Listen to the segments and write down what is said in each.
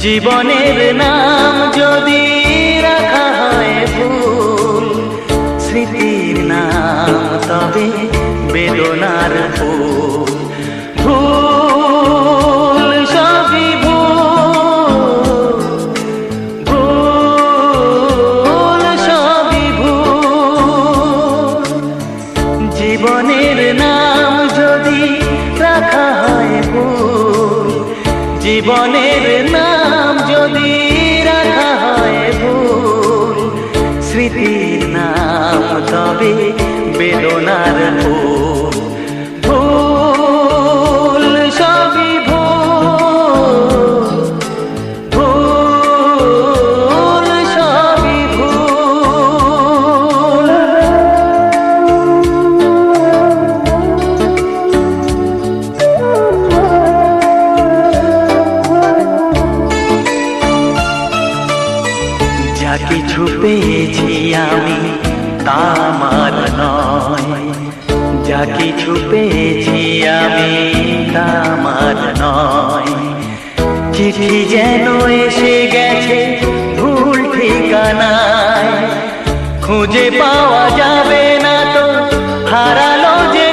জীবনের নাম যদি রাখা হয় ভুল, স্মৃতির নাম তবে বেদনার ফুল। ভুল সবই ভুল, ভুল সবই ভুল। জীবনের নাম যদি রাখা হয় ভুল, জীবনের নাম যদি রাখা হয় ভুল, স্মৃতির নাম তবে বেদনার ফুল। ভুল সবই ভুল, ভুল সবই ভুল। যা কিছু পেয়েছি আমি তা আমার নয়, যা কিছু পেয়েছি আমি তা আমার নয়। চিঠি যেন এসে গেছে ভুল ঠিকানায়, খুঁজে পাওয়া যাবে না তো হারালো যে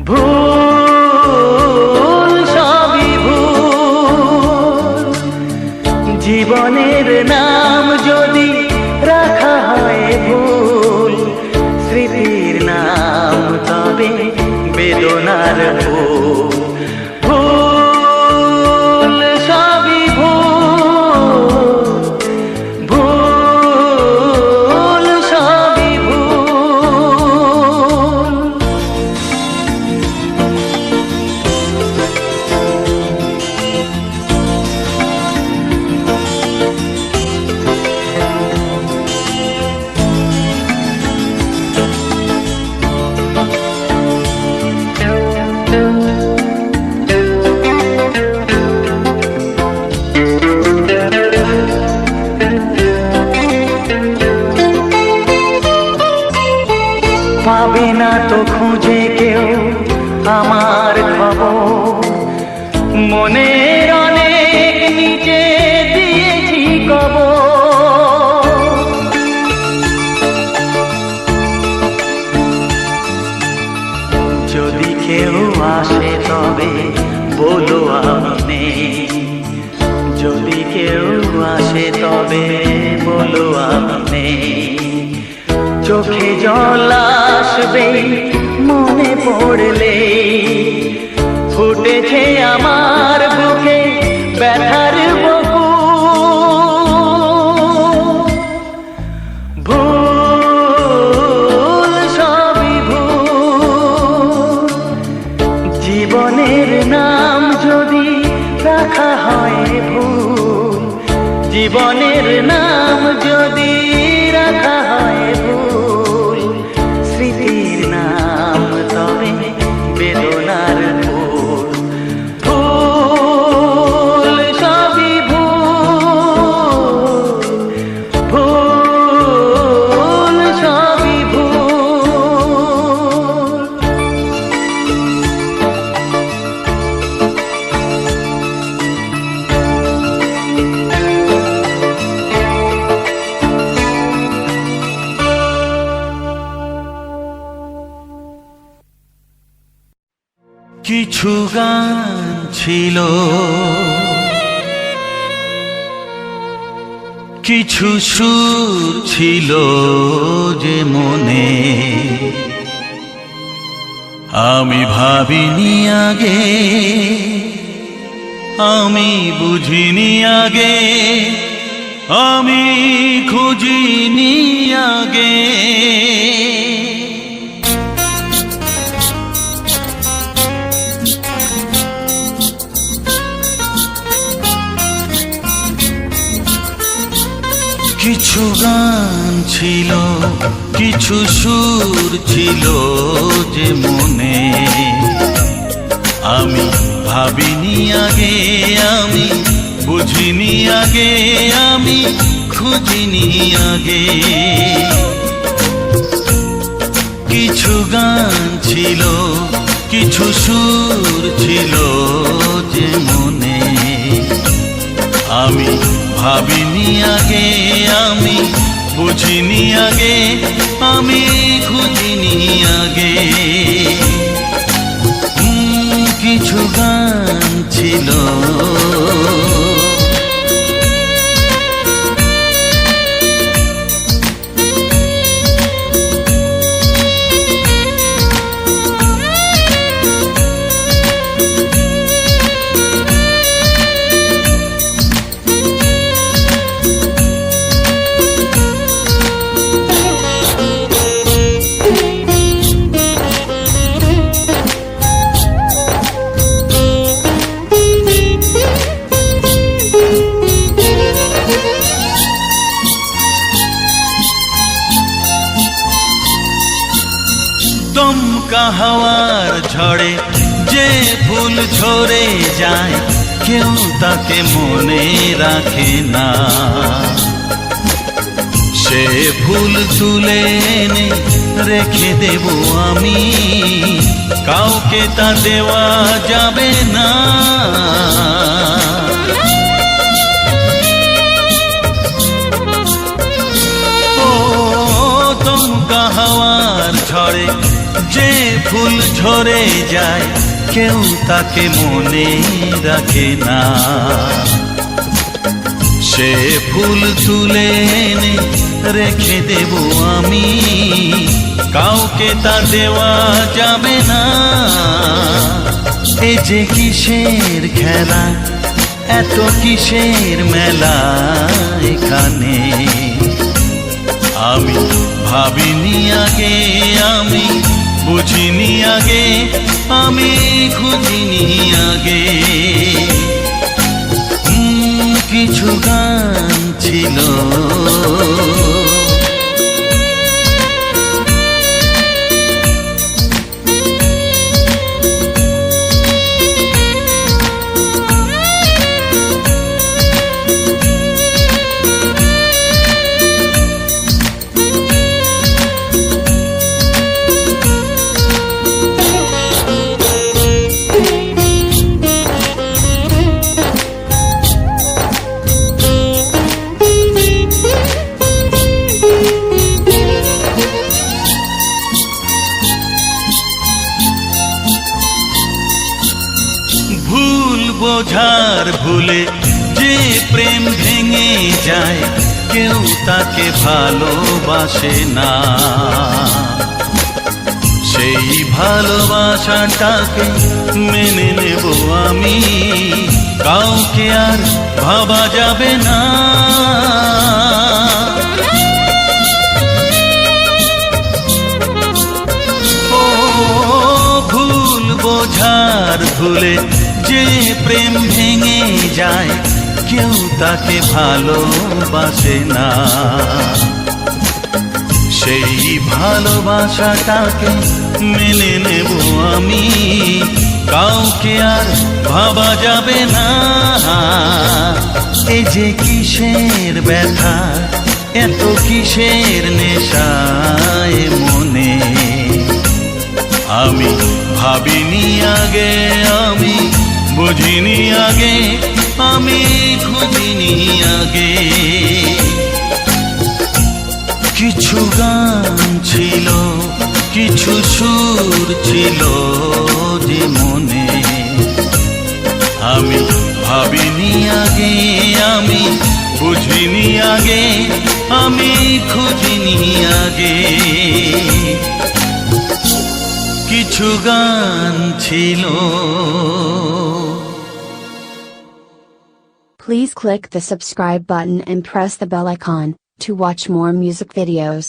ভুল সবই ভুল। জীবনের নাম যদি রাখা হয় ভুল, স্মৃতির নাম তবে বেদনার ফুল। ভুল সবই ভুল, ভুল সবই ভুল। পাবে না তো খুঁজে কেউ আমার খবর, মনের অনেক নিচে দিয়েছি কবর। যদি কেউ আসে তবে বলো আমি নেই, যদি কেউ আসে তবে বলো আমি নেই। চোখে জল আসবে মনে পড়লে, ফুটেছে আমার বুকে ব্যথার বকুল। ভুল সবই ভুল। জীবনের নাম যদি রাখা হয় ভুল, জীবনের নাম যদি রাখা হয় ভুল, স্মৃতির নাম তবে বেদনার ফুল। ভুল সবই ভুল, ভুল সবই ভুল। কিছু গান ছিল, কিছু সুর ছিল যে মনে, আমি ভাবিনি আগে, আমি বুঝিনি আগে, আমি খুঁজিনি আগে। কিছু গান ছিল, কিছু সুর ছিল যে মনে, আমি ভাবিনি আগে, আমি বুঝিনি আগে, আমি খুঁজিনি আগে। কিছু গান ছিল, কিছু সুর ছিল যে মনে, আমি ভাবিনি আগে, আমি বুঝিনি আগে, আমি খুঁজিনি আগে। কিছু গান ছিল দমকা হাওয়ার ঝড়ে যে ফুল ঝরে যায়, কেউ তাকে মনে রাখে না। সে ফুল তুলে এনে রেখে দেব আমি, কাউকে তা দেওয়া যাবে না। ও দমকা হাওয়ার ঝড়ে যে ফুল ঝরে যায়, কেউ তাকে মনে রাখে না। সে ফুল তুলে এনে রেখে দেব আমি, কাউকে তা দেওয়া যাবে না। এ যে কিসের খেলা, এত কিসের মেলা এখানে, আমি ভাবিনি আগে, আমি বুঝিনি আগে, আমি খুঁজিনি আগে। কিছু গান ছিল বোঝার ভুলে যে প্রেম ভেঙে যায়, কেউ তাকে ভালোবাসে না। সেই ভালোবাসাটাকে মেনে নেব আমি, কাউকে আর ভাবা যাবে না। ও ভুল বোঝার ভুলে যে প্রেম ভেঙে যায়, কেউ তাকে ভালোবাসে না। সেই ভালোবাসাটাকে মেনে নেব আমি, কাউকে আর ভাবা যাবে না। এই যে কিসের ব্যথা, এত কিসের নেশায় মনে, আমি ভাবিনি আগে, আমি বুঝিনি আগে, আমি খুঁজিনি আগে। কিছু গান ছিল, কিছু সুর ছিল যে মনে, আমি ভাবিনি আগে, আমি বুঝিনি আগে, আমি খুঁজিনি আগে। কিছু গান ছিল। Please click the subscribe button and press the bell icon to watch more music videos.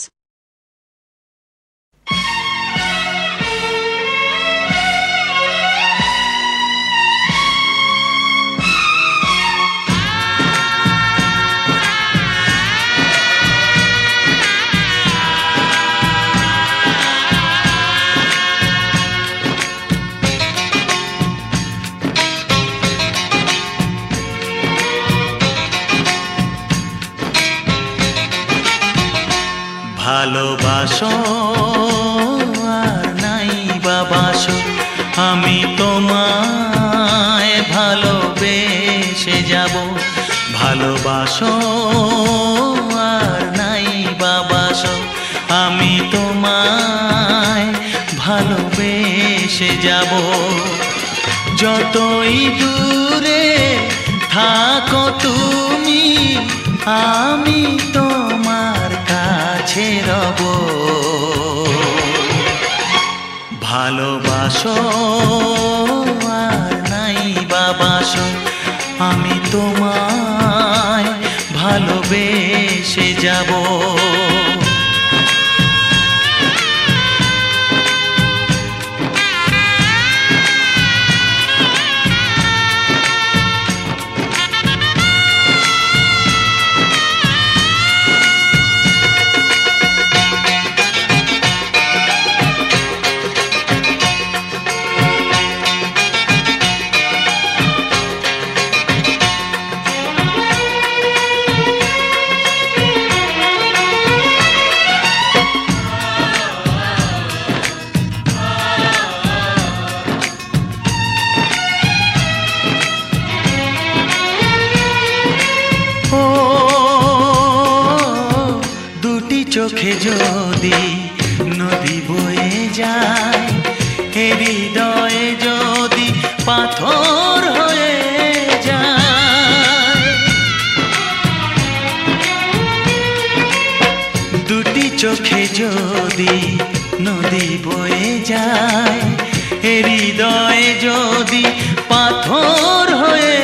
ভালোবাসো আর নাই বাবাসো, ভালোবাসো আর নাই বাবাসো, আমি তোমায় ভালোবেসে যাব। যতই দূরে থাকো তুমি, আমি তোমার কাছে রব। ভালোবাসো আর নাই বাবাসো, আমি তোমায় ভালোবেসে যাব। চোখে যদি নদী বয়ে যায়, হৃদয়ে যদি পাথর হয়ে যায়, দুটি চোখে যদি নদী বয়ে যায়, হৃদয়ে যদি পাথর হয়ে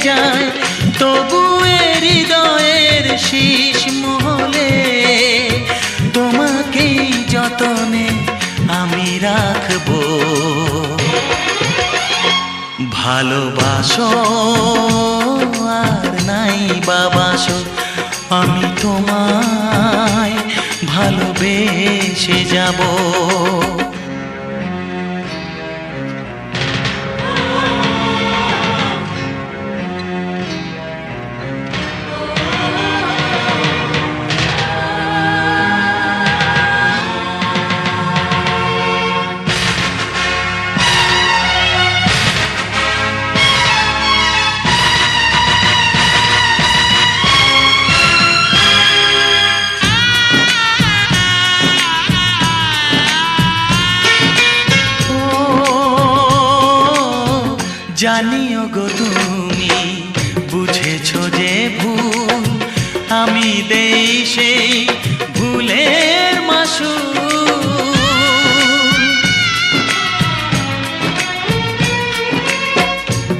যায়, তবু হৃদয়ের শীষ মহলে তোমাকেই যতনে আমি রাখবো। ভালোবাসো আর নাই বাবাসো, আমি তোমায় ভালোবেসে যাব। জানিও গো তুমি বুঝেছো যে ভুল, আমি দেই সেই ভুলের মাসুল।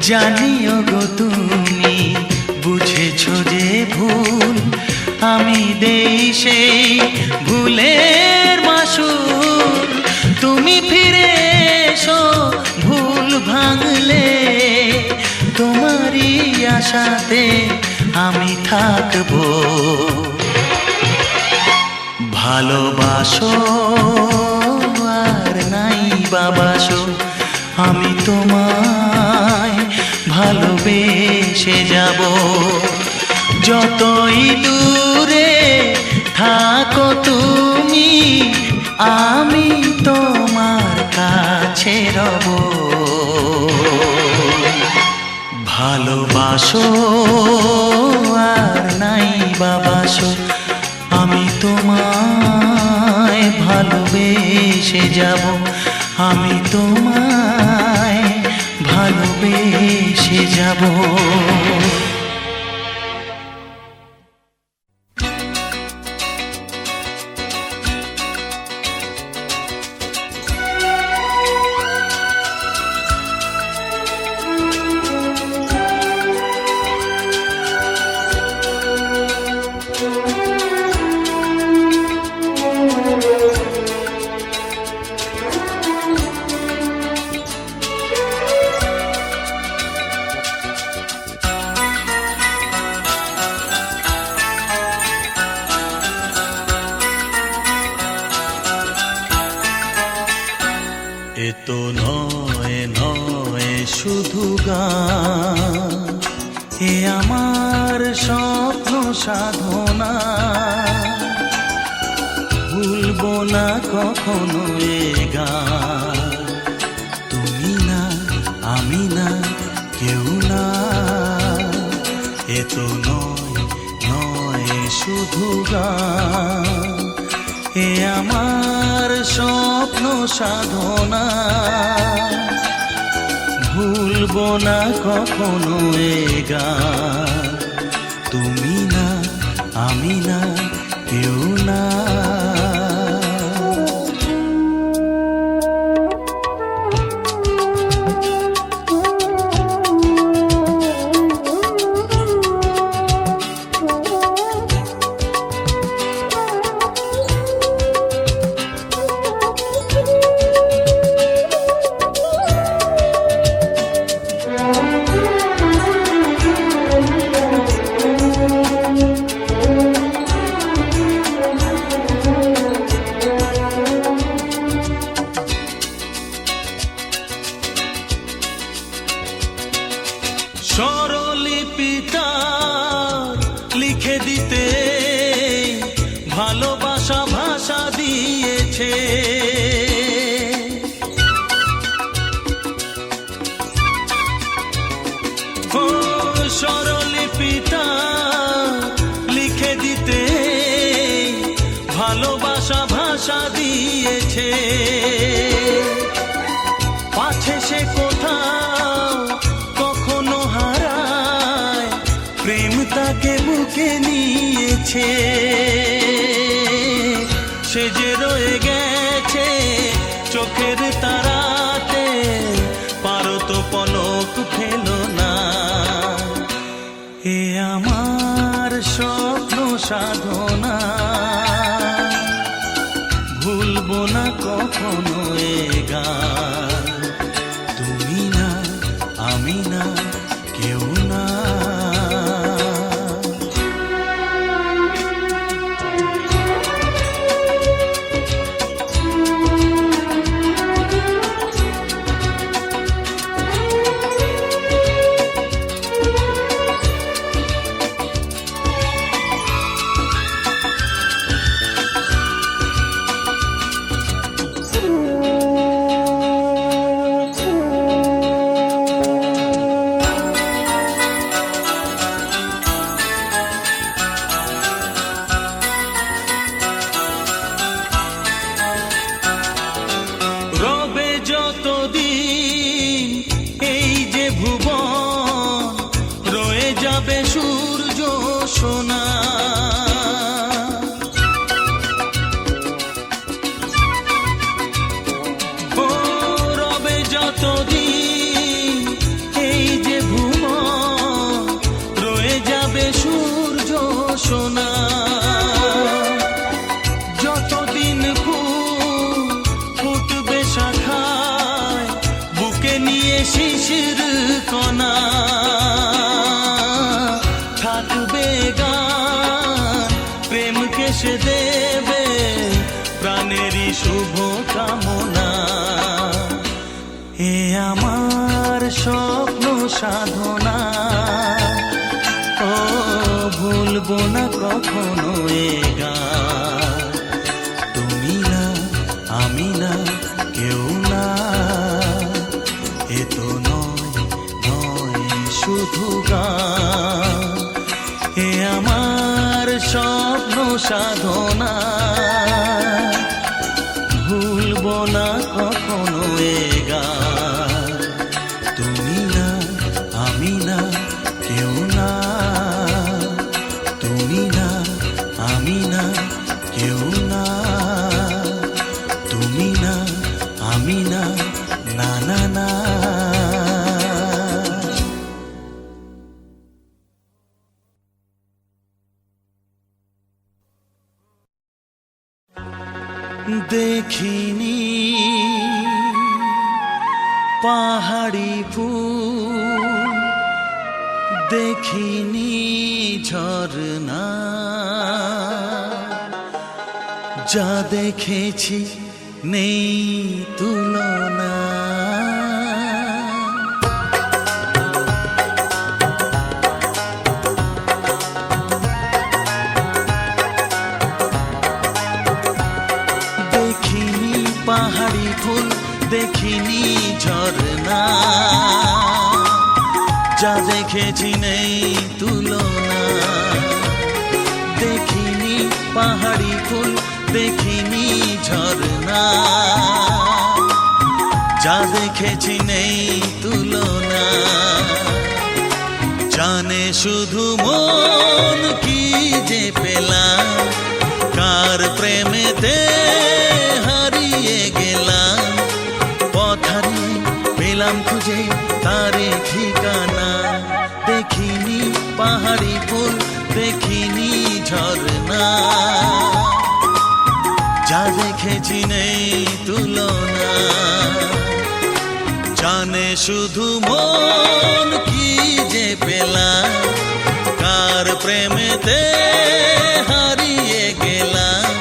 জানিও গো তুমি বুঝেছো যে ভুল, আমি দেই সেই ভুলের মাসুল। তুমি ফিরে এসো ভুল ভাঙলে, তোমারই আশাতে আমি থাকবো। ভালোবাসো আর নাই বাবাসো, আমি তোমায় ভালোবেসে যাব। যতই দূরে থাকো তুমি, আমি তোমার কাছে রব। ভালোবাসো আর নাই বাবাসো, আমি তোমায় ভালোবেসে যাব। আমি তোমায় ভালোবেসে যাব। এ তো নয় নয় শুধু গান, এ আমার স্বপ্ন সাধনা। ভুলবো না কখনো এ গান, তুমি না আমি না কেউ না। এ তো নয় শুধু গান। এ আমার স্বপ্ন সাধনা, ভুলবো না কখনো এ গান। তুমি না, আমি না, কেউ না। স্বরলিপিটা লিখে দিতে ভালোবাসা ভাষা দিয়েছে। ও স্বরলিপিটা লিখে দিতে ভালোবাসা ভাষা দিয়েছে। পাছে সে কোথাও কখনো হারায়, প্রেম তাকে বুকে নিয়েছে। সে যে রয়ে গেছে চোখের তারাতে, পারো তো পলক ফেলো না। এ আমার স্বপ্ন সাধনা, ভুলবো না কখনো এ গান। তুমি না, আমি না, কেউ না। রবে যতদিন এই যে ভুবন, রয়ে যাবে সূর্য সোনা। ও রবে যতদিন এই যে ভুবন, রয়ে যাবে সূর্য সোনা। যতদিন ফুল ফুটবে শাখায়, বুকে নিয়ে শিশির কণা, থাকবে গান প্রেমকে সে দেবে প্রাণেরই শুভ কামনা। এ আমার স্বপ্ন সাধনা, ও ভুলবো না কখনো এ গান। তুমি না, আমি না, কেউ না। এ তো নয়, নয় শুধু গান। এ আমার স্বপ্ন সাধনা, ভুলবো না কখনো এ গান। তুমি না, আমি না, কেউ না। তুমি না, আমি না, কেউ না। তুমি না, আমি না, না না না। দেখিনি পাহাড়ি ফুল, দেখিনি ঝরনা, যা দেখেছি নেই তুলনা। দেখিনি পাহাড়ি ফুল, দেখিনি ঝরনা, যা দেখেছি নেই তুলনা। দেখিনি পাহাড়ি ফুল, দেখিনি ঝরনা, যা দেখেছি নেই তুলনা। জানে শুধু মন কি যে পেলাম, কার প্রেমেতে হারিয়ে গেলাম। পথ হারিয়ে পেলাম খুঁজে তারে ঠিকানা, দেখিনি পাহাড়ি ফুল, দেখিনি ঝরনা, যা দেখেছি নেই তুলনা। জানে শুধু মন কি যে পেলাম, কার প্রেমেতে হারিয়ে গেলাম।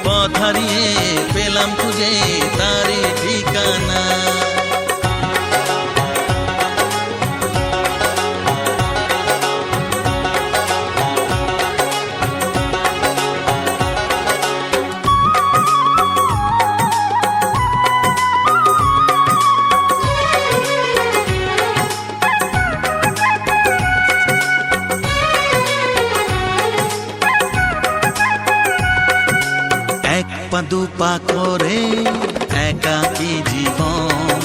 পথ হারিয়ে পেলাম খুঁজে তারে ঠিকানা। পা দুপা করে একাকী জীবন,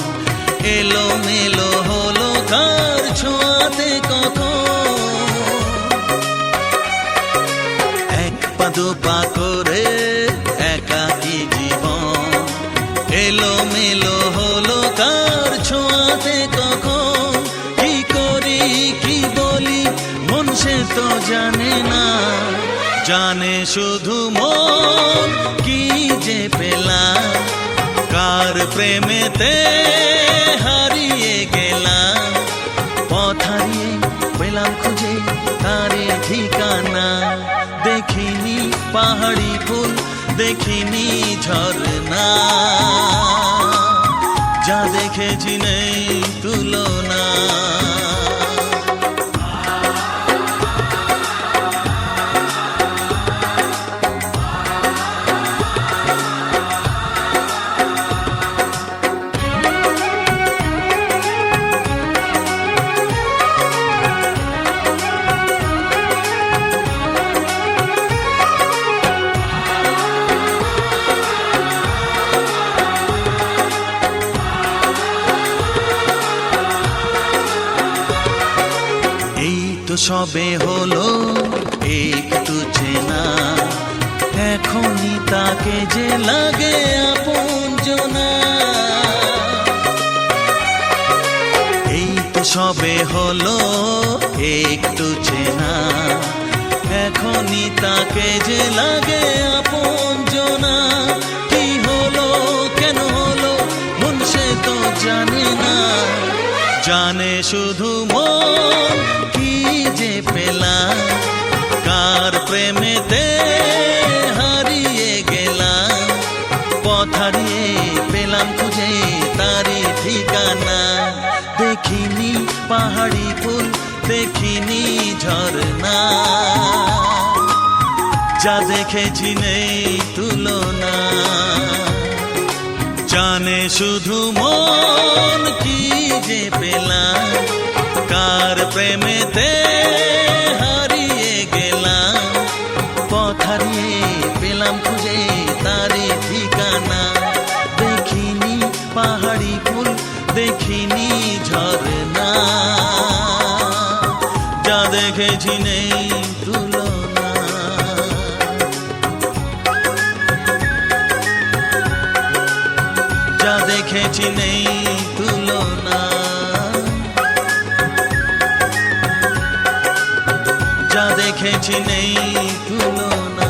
এলো মেলো হলো কার ছোঁয়াতে কখন। এক পা দুপা করে একাকী জীবন, এলো মেলো হলো কার ছোঁয়াতে কখন। কি করি কি বলি মন সে তো জানে না, জানে শুধু মন কি যে পেলাম, কার প্রেমেতে হারিয়ে গেলাম। পথ হারিয়ে পেলাম খুঁজে তারে ঠিকানা, দেখিনি পাহাড়ি ফুল, দেখিনি ঝরনা, যা দেখেছি নেই তুলনা। সবে হলো একটু চেনা, এখনই তাকে যে লাগে আপনজনা। এই তো সবে হলো একটু চেনা, এখনই তাকে যে লাগে আপনজনা। কি হলো কেন হলো মন সে তো জানে না, জানে শুধু মন কি যে পেলাম, কার প্রেমেতে হারিয়ে গেলাম। পথ হারিয়ে পেলাম খুঁজে তারি ঠিকানা, দেখিনি পাহাড়ি ফুল, দেখিনি ঝরনা, যা দেখেছি নেই তুলনা। জানে শুধু মন কি যে পেলাম, কার প্রেমেতে হারিয়ে গেলাম। পথ হারিয়ে পেলাম খুঁজে তারে ঠিকানা, দেখিনি পাহাড়ি ফুল, দেখিনি ঝরনা, যা দেখেছি নেই তুলনা। যা দেখেছি নেই তুলনা, যা দেখেছি নেই তুলনা।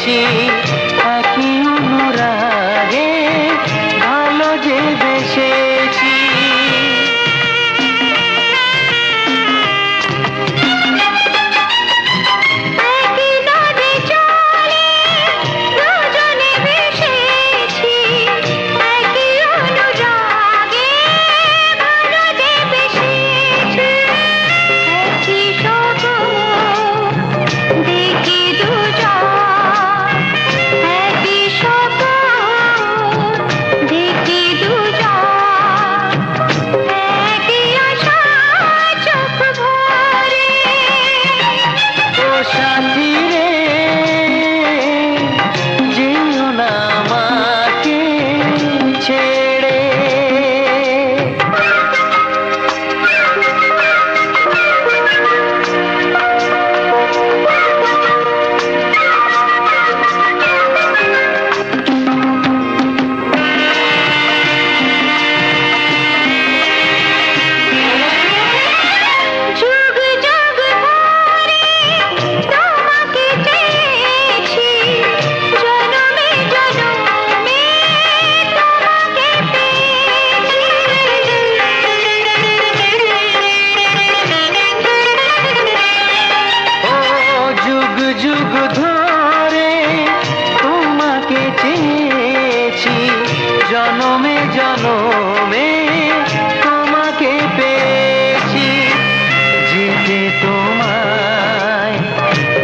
পেয়েছি একই অনুরাগে ভালো যে বেসেছি। জনমে জনমে তোমাকে পেয়েছি, যেতে তোমায়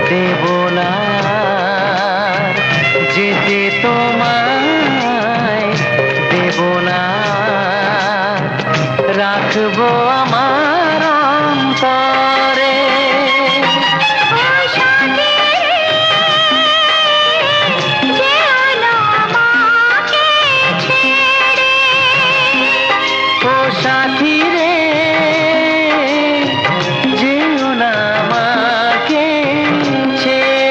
দেব না, যেতে তোমায় দেব না, রাখবো আমার অন্তরে। সাথী রে যেও না আমাকে ছেড়ে, সাথী রে যেও না আমাকে ছেড়ে।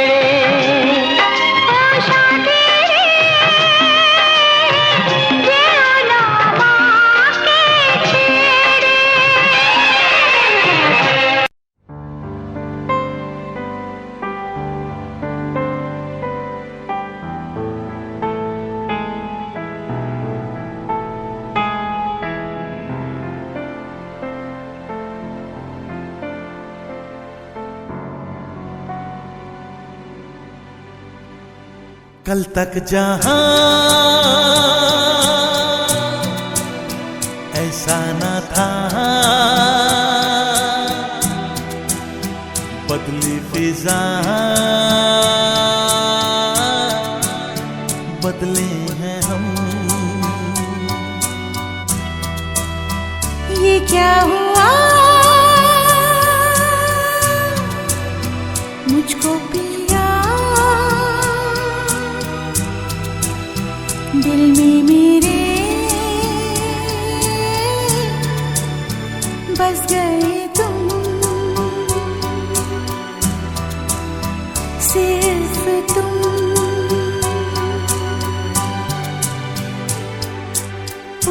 कल तक जहां ऐसा न था, बदली फिजा बदले हैं हम। ये क्या हुआ मुझको पिया, दिल में मेरे बस गए तुम, सिर्फ तुम।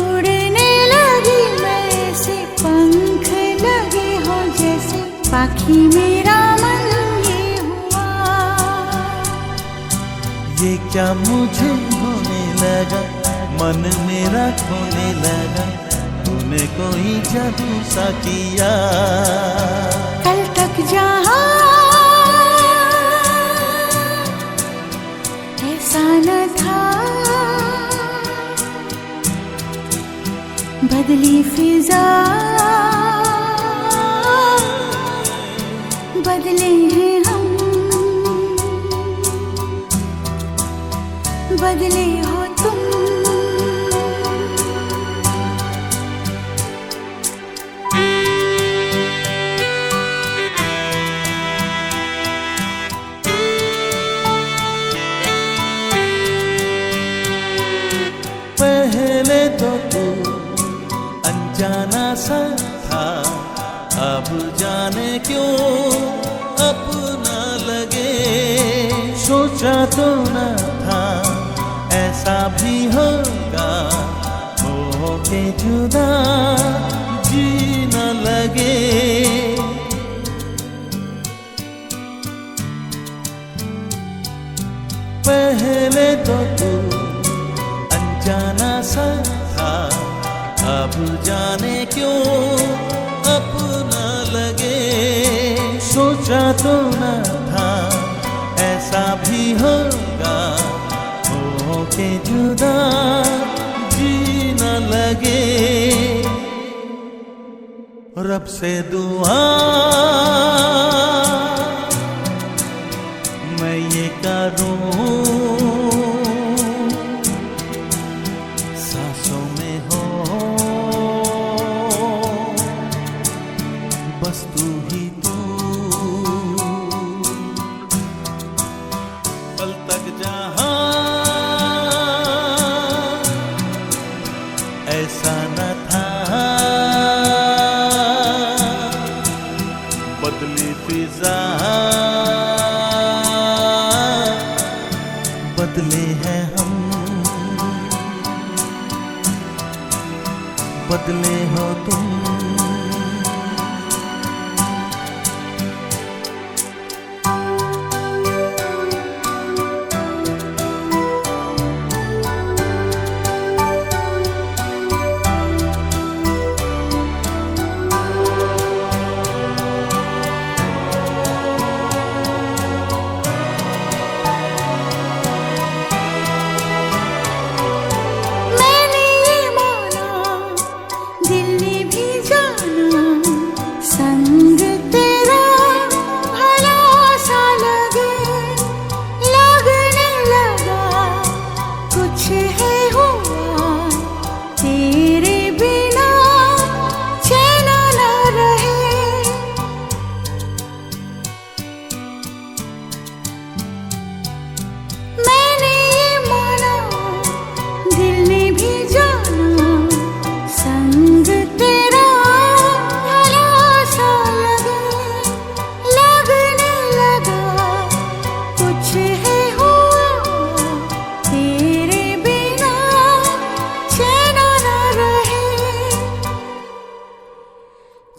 उड़ने लगी मैं से पंख लगे हो जैसे पाखी, मेरा मन ये हुआ। ये क्या मुझे होने लगा, मन मेरा खोने लगा, तूने कोई जादू सा किया। कल तक जहां ऐसा न था, बदली फिजा बदले हैं हम, बदले हो तुम। पहले तो तू अनजाना सा था, अब जाने क्यों अपना लगे। सोचा तो न था ऐसा भी होगा, हो के जुदा जी न लगे। पहले तो तू अनजाना सा था, अब जाने क्यों अपना लगे। सोचा तो न था ऐसा भी होगा, हो के जुदा जी न लगे। रब से दुआ मैं ये करूं, सांसों में हो बस तू ही तू। कल तक जहां ऐसा न था, बदली फिजा बदले हैं हम, बदले हो तुम।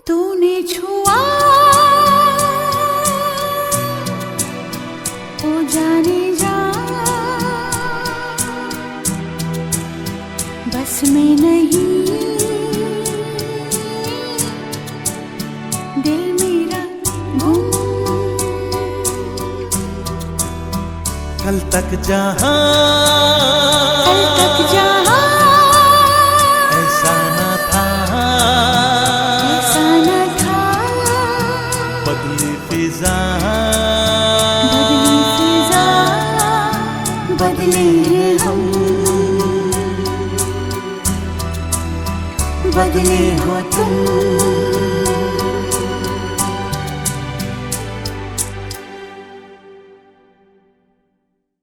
तूने छुआ ओ जाने जा, बस में नहीं दिल मेरा गुम। कल तक जहां ऐसा न था, बदली फिजा बदले हैं हम, बदले हो तुम।